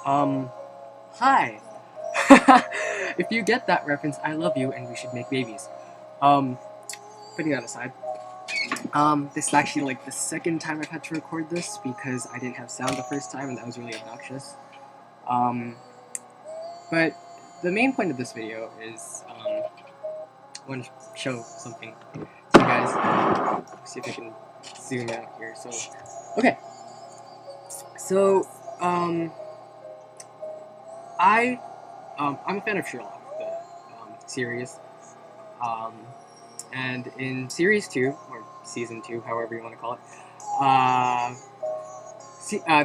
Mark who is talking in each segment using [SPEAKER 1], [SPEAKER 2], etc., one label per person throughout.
[SPEAKER 1] Um, Hi. If you get that reference, I love you and we should make babies. Um, Putting that aside, this is actually like the second time I've had to record this because I didn't have sound the first time and that was really obnoxious. Um, but the main point of this video is, I want to show something to you guys. See if I can zoom out here. Okay. So, I I'm a fan of Sherlock, the series, um, and in series 2 or season 2, however you want to call it,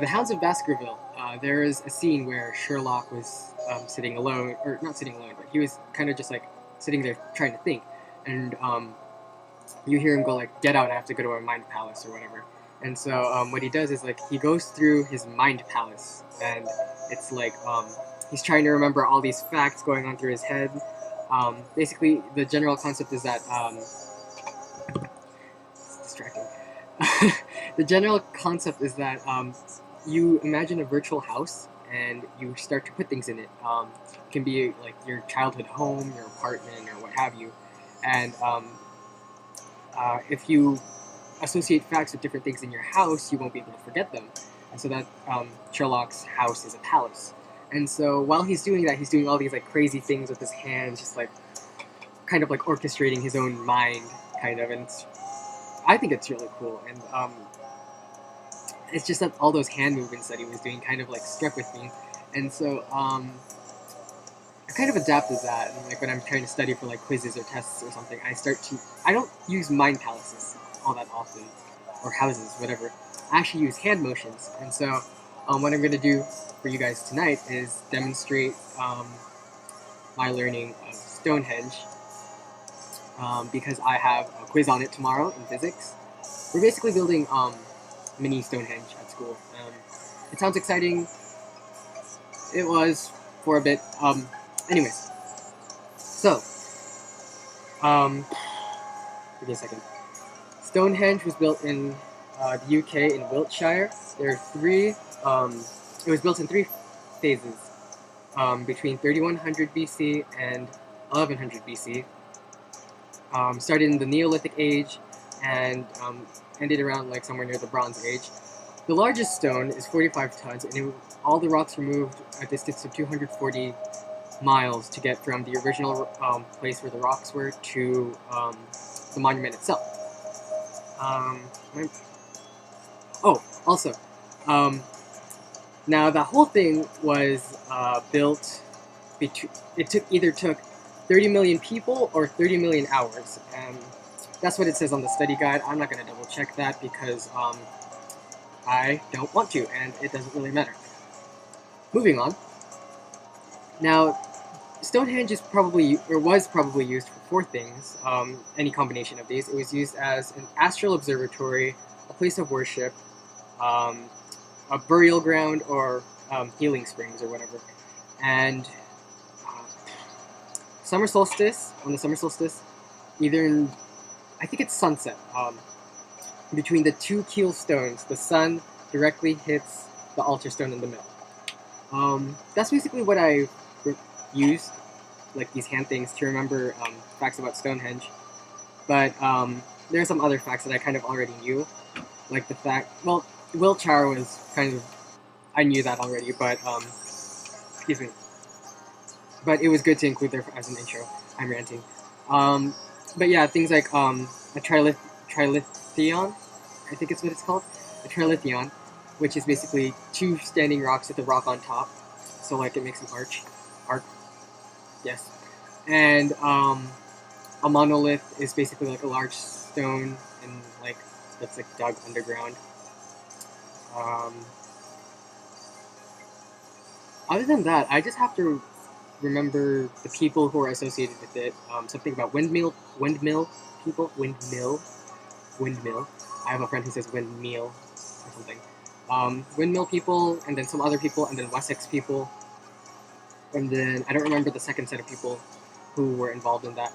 [SPEAKER 1] the Hounds of Baskerville. There is a scene where Sherlock was sitting alone, or not sitting alone, but he was kind of just like sitting there trying to think, and you hear him go like, "Get out! I have to go to a mind palace" or whatever. And so what he does is like he goes through his mind palace, and it's like he's trying to remember all these facts going on through his head. Basically, the general concept is that it's distracting. The general concept is that you imagine a virtual house and you start to put things in it. It can be like your childhood home, your apartment, or what have you. And if you associate facts with different things in your house, you won't be able to forget them. And so that Sherlock's house is a palace. And so while he's doing that, he's doing all these like crazy things with his hands, just like kind of like orchestrating his own mind, kind of. And I think it's really cool. And it's just that all those hand movements that he was doing kind of like struck with me. And so I kind of adapted that. And like when I'm trying to study for like quizzes or tests or something, I don't use mind palaces all that often, or houses, whatever. I actually use hand motions. And so what I'm going to do for you guys tonight is demonstrate my learning of Stonehenge, because I have a quiz on it tomorrow in physics. We're basically building mini Stonehenge at school. It sounds exciting. It was for a bit. Anyways, so give me a second. Stonehenge was built in the UK in Wiltshire. There are three. It was built in 3 phases, between 3100 BC and 1100 BC. Started in the Neolithic Age and ended around like somewhere near the Bronze Age. The largest stone is 45 tons, and all the rocks were moved a distance of 240 miles to get from the original place where the rocks were to the monument itself. Also, now the whole thing was built. It took 30 million people or 30 million hours, and that's what it says on the study guide. I'm not going to double check that because I don't want to, and it doesn't really matter. Moving on. Now, Stonehenge was probably used for 4 things, any combination of these. It was used as an astral observatory, a place of worship, a burial ground, or healing springs or whatever. And on the summer solstice, I think it's sunset, between the 2 keel stones, the sun directly hits the altar stone in the middle. That's basically what I used, like these hand things, to remember facts about Stonehenge. But there are some other facts that I kind of already knew, like the fact, well, Wiltshire was kind of, I knew that already, but excuse me. But it was good to include there as an intro. I'm ranting. But yeah, things like a trilithion, I think it's what it's called, a trilithion, which is basically 2 standing rocks with a rock on top, so like it makes an arc, yes. And a monolith is basically like a large stone and like that's like dug underground. Other than that, I just have to remember the people who are associated with it. Something about windmill people. Windmill. I have a friend who says windmeal or something. Windmill people, and then some other people, and then Wessex people. And then I don't remember the second set of people who were involved in that.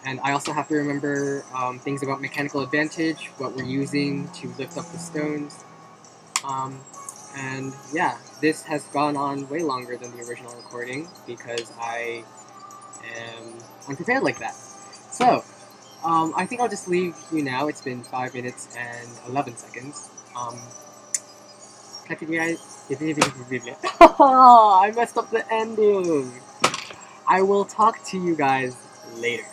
[SPEAKER 1] And I also have to remember things about mechanical advantage, what we're using to lift up the stones. And yeah, this has gone on way longer than the original recording because I am unprepared like that. So, I think I'll just leave you now. It's been 5 minutes and 11 seconds. Can I I messed up the ending. I will talk to you guys later.